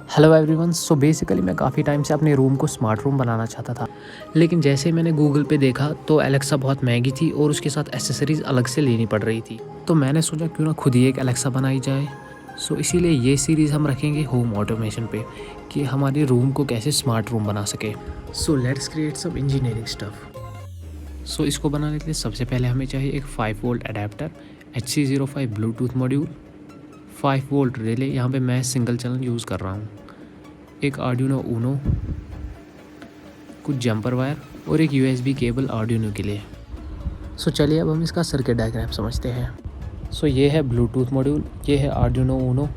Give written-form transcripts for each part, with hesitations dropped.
Hello everyone. So basically मैं काफ़ी time से अपने रूम को स्मार्ट रूम बनाना चाहता था, लेकिन जैसे मैंने गूगल पे देखा तो एलेक्सा बहुत महंगी थी और उसके साथ एसेसरीज़ अलग से लेनी पड़ रही थी। तो मैंने सोचा क्यों ना खुद ही एक एलेक्सा बनाई जाए। सो इसीलिए ये सीरीज़ हम रखेंगे होम ऑटोमेशन पे कि हमारे रूम को कैसे स्मार्ट रूम बना सके। So let's create some engineering stuff. So इसको बनाने के लिए सबसे पहले हमें चाहिए एक 5 volt adapter, HC05 Bluetooth module, 5 volt relay, यहाँ पे मैं सिंगल चैनल यूज़ कर रहा हूँ, एक आर्डिनो ऊनो, कुछ जंपर वायर और एक USB केबल आर्डिनो के लिए। सो चलिए अब हम इसका सर्किट डायग्राम समझते हैं। सो ये है ब्लूटूथ मॉड्यूल, ये है आर्डिनो ऊनो,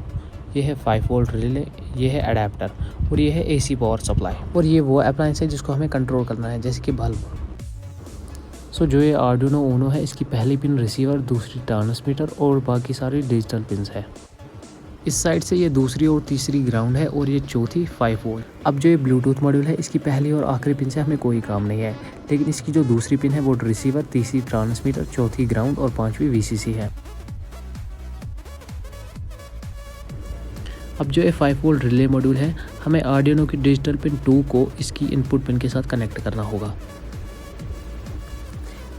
ये है 5 वोल्ट रिले, ये है अडेप्टर और ये है AC पावर सप्लाई। और ये वो अप्लायंस है जिसको हमें कंट्रोल करना है, जैसे कि बल्ब। सो जो ये आर्डिनो ऊनो है, इसकी पहली पिन रिसीवर, दूसरी ट्रांसमीटर और बाकी सारी डिजिटल पिन्स है। इस साइड से ये दूसरी और तीसरी ग्राउंड है और ये चौथी 5 वोल्ट। अब जो ये ब्लूटूथ मॉड्यूल है, इसकी पहली और आखिरी पिन से हमें कोई काम नहीं है, लेकिन इसकी जो दूसरी पिन है वो रिसीवर, तीसरी ट्रांसमीटर, चौथी ग्राउंड और पांचवी VCC है। अब जो ये 5 वोल्ट रिले मॉड्यूल है, हमें आर्डिनो की डिजिटल पिन 2 को इसकी इनपुट पिन के साथ कनेक्ट करना होगा।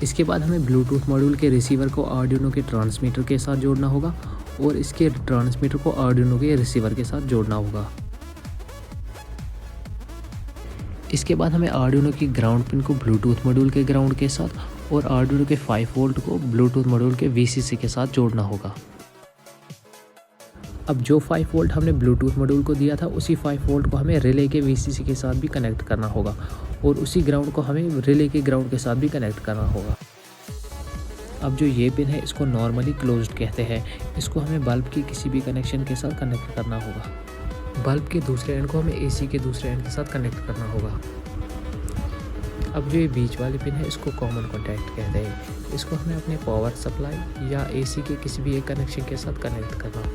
इसके बाद हमें ब्लूटूथ मॉड्यूल के रिसीवर को आर्डिनो के ट्रांसमीटर के साथ जोड़ना होगा और इसके ट्रांसमीटर को आर्डिनो के रिसीवर के साथ जोड़ना होगा। इसके बाद हमें आर्डिनो की ग्राउंड पिन को ब्लूटूथ मॉड्यूल के ग्राउंड के साथ और आर्डिनो के 5 वोल्ट को ब्लूटूथ मॉड्यूल के VCC के साथ जोड़ना होगा। अब जो 5 वोल्ट हमने ब्लूटूथ मॉड्यूल को दिया था, उसी 5 वोल्ट को हमें रिले के VCC के साथ भी कनेक्ट करना होगा और उसी ग्राउंड को हमें रिले के ग्राउंड के साथ भी कनेक्ट करना होगा। अब जो ये पिन है, इसको नॉर्मली क्लोज्ड कहते हैं। इसको हमें बल्ब की किसी भी कनेक्शन के साथ कनेक्ट करना होगा। बल्ब के दूसरे एंड को हमें AC के दूसरे एंड के साथ कनेक्ट करना होगा। अब जो ये बीच वाली पिन है, इसको कॉमन कॉन्टैक्ट कहते हैं। इसको हमें अपने पावर सप्लाई या AC के किसी भी एक कनेक्शन के साथ कनेक्ट करना।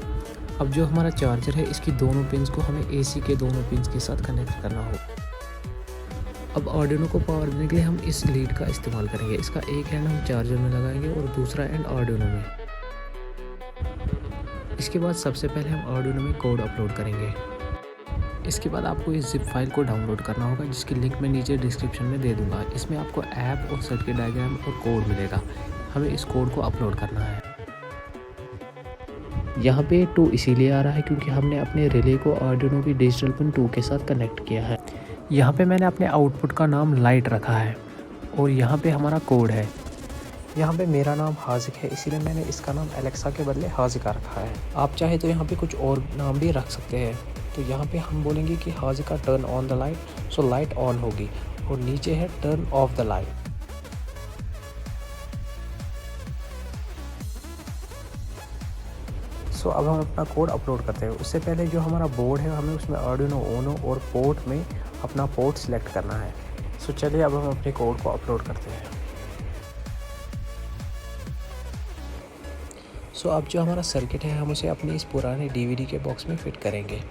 अब जो हमारा चार्जर है, इसकी दोनों पिन्स को हमें AC के दोनों पिन्स के साथ कनेक्ट करना होगा। अब आर्डिनो को पावर देने के लिए हम इस लीड का इस्तेमाल करेंगे। इसका एक एंड हम चार्जर में लगाएंगे और दूसरा एंड आर्डिनो में। इसके बाद सबसे पहले हम आर्डिनो में कोड अपलोड करेंगे। इसके बाद आपको इस जिप फाइल को डाउनलोड करना होगा, जिसकी लिंक मैं नीचे डिस्क्रिप्शन में दे दूंगा। इसमें आपको ऐप और सर्किट डायग्राम और कोड मिलेगा। हमें इस कोड को अपलोड करना है। यहाँ पे 2 इसीलिए आ रहा है क्योंकि हमने अपने रिले को आर्डिनो की डिजिटल पिन 2 के साथ कनेक्ट किया है। यहाँ पे मैंने अपने आउटपुट का नाम लाइट रखा है और यहाँ पे हमारा कोड है। यहाँ पे मेरा नाम हाजिक है, इसीलिए मैंने इसका नाम एलेक्सा के बदले हाजिका रखा है। आप चाहे तो यहाँ पे कुछ और नाम भी रख सकते हैं। तो यहाँ पे हम बोलेंगे कि हाजिका turn on the light, so light on होगी, और नीचे है turn off the light. So अब हम अपना कोड अपलोड करते हैं। उससे पहले जो हमारा बोर्ड है, हमें उसमें आर्डिनो ऊनो और पोर्ट में अपना पोर्ट सिलेक्ट करना है। सो चलिए अब हम अपने कोड को अपलोड करते हैं। सो अब जो हमारा सर्किट है, हम उसे अपने इस पुराने DVD के बॉक्स में फिट करेंगे।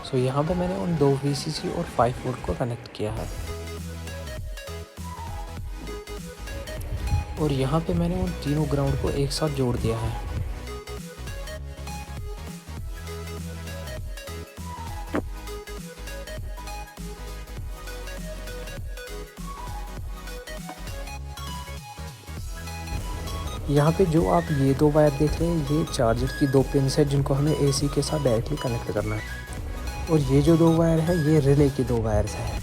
सो यहाँ पे मैंने उन 2 VCC और 5 वोल्ट को कनेक्ट किया है और यहाँ पे मैंने उन तीनों ग्राउंड को एक साथ जोड़ दिया है। यहाँ पे जो आप ये 2 वायर देख रहे हैं, ये चार्जर की 2 पिन्स है जिनको हमें AC के साथ डायरेक्टली कनेक्ट करना है। और ये जो 2 वायर है, ये रिले की 2 वायर्स हैं।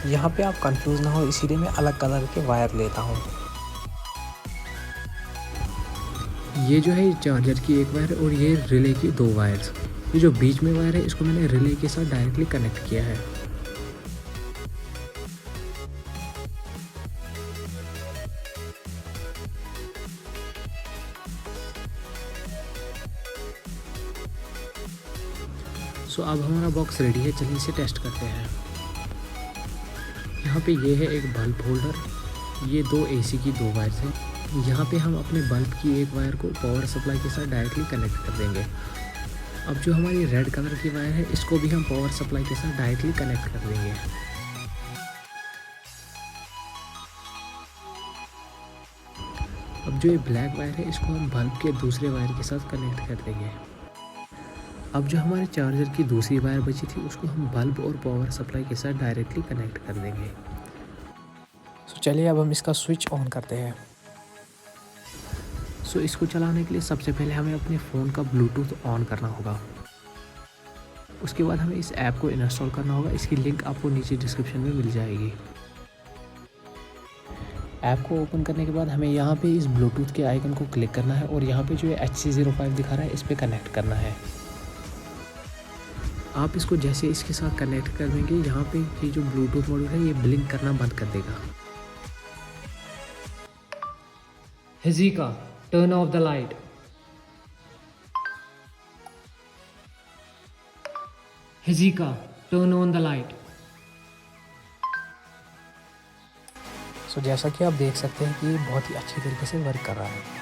यहाँ पे आप कंफ्यूज ना हो, इसीलिए मैं अलग कलर के वायर लेता हूँ। ये जो है चार्जर की एक वायर और ये रिले की 2 वायर्स। ये जो बीच में वायर है, इसको मैंने रिले के साथ डायरेक्टली कनेक्ट किया है। सो अब हमारा बॉक्स रेडी है, चलिए इसे टेस्ट करते हैं। यहाँ पे ये है एक बल्ब होल्डर, ये दो एसी की 2 वायर्स हैं। यहाँ पे हम अपने बल्ब की एक वायर को पावर सप्लाई के साथ डायरेक्टली कनेक्ट कर देंगे। अब जो हमारी रेड कलर की वायर है, इसको भी हम पावर सप्लाई के साथ डायरेक्टली कनेक्ट कर देंगे। अब जो ये ब्लैक वायर है, इसको हम बल्ब के दूसरे वायर के साथ कनेक्ट कर देंगे। अब जो हमारे चार्जर की दूसरी वायर बची थी, उसको हम बल्ब और पावर सप्लाई के साथ डायरेक्टली कनेक्ट कर देंगे। सो चलिए अब हम इसका स्विच ऑन करते हैं। सो इसको चलाने के लिए सबसे पहले हमें अपने फ़ोन का ब्लूटूथ ऑन करना होगा। उसके बाद हमें इस ऐप को इंस्टॉल करना होगा। इसकी लिंक आपको नीचे डिस्क्रिप्शन में मिल जाएगी। ऐप को ओपन करने के बाद हमें यहाँ पे इस ब्लूटूथ के आइकन को क्लिक करना है और यहाँ पे जो HC05 दिखा रहा है, इस पर कनेक्ट करना है। आप इसको जैसे इसके साथ कनेक्ट कर देंगे, यहाँ पे ये जो ब्लूटूथ मॉड्यूल है, ये ब्लिंक करना बंद कर देगा। हिज़िका, टर्न ऑफ द लाइट। हिज़िका, turn on the light. So जैसा कि आप देख सकते हैं कि ये बहुत ही अच्छी तरीके से वर्क कर रहा है।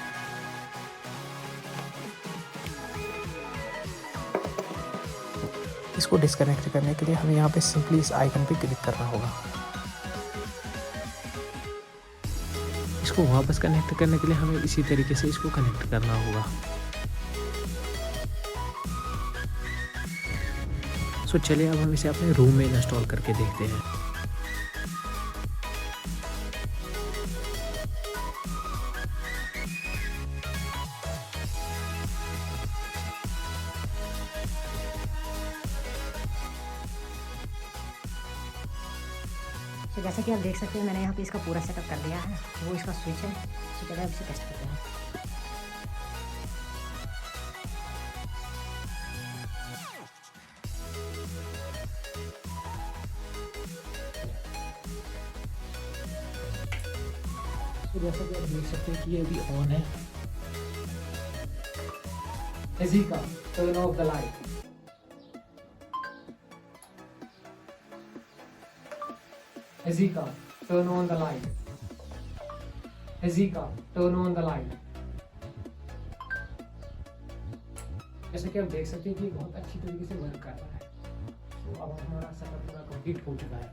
इसको डिस्कनेक्ट करने के लिए हमें यहाँ पे सिंपली इस आइकन पे क्लिक करना होगा। इसको वापस कनेक्ट करने के लिए हमें इसी तरीके से इसको कनेक्ट करना होगा। सो चलिए अब हम इसे अपने रूम में इंस्टॉल करके देखते हैं। तो जैसा कि आप देख सकते हैं, मैंने यहाँ पे इसका पूरा सेटअप कर दिया है। वो इसका स्विच है। तो चलिए अब इसे टेस्ट करते हैं। तो जैसा कि आप देख सकते हैं कि ये अभी ऑन है। हिज़िका, टर्न ऑफ द लाइट। हिज़िका, टर्न ऑन द लाइट। हिज़िका, टर्न ऑन द लाइट। जैसे कि आप देख सकते हैं कि बहुत अच्छी तरीके से वर्क कर रहा है। तो अब हमारा सेटअप पूरा कंप्लीट हो चुका है।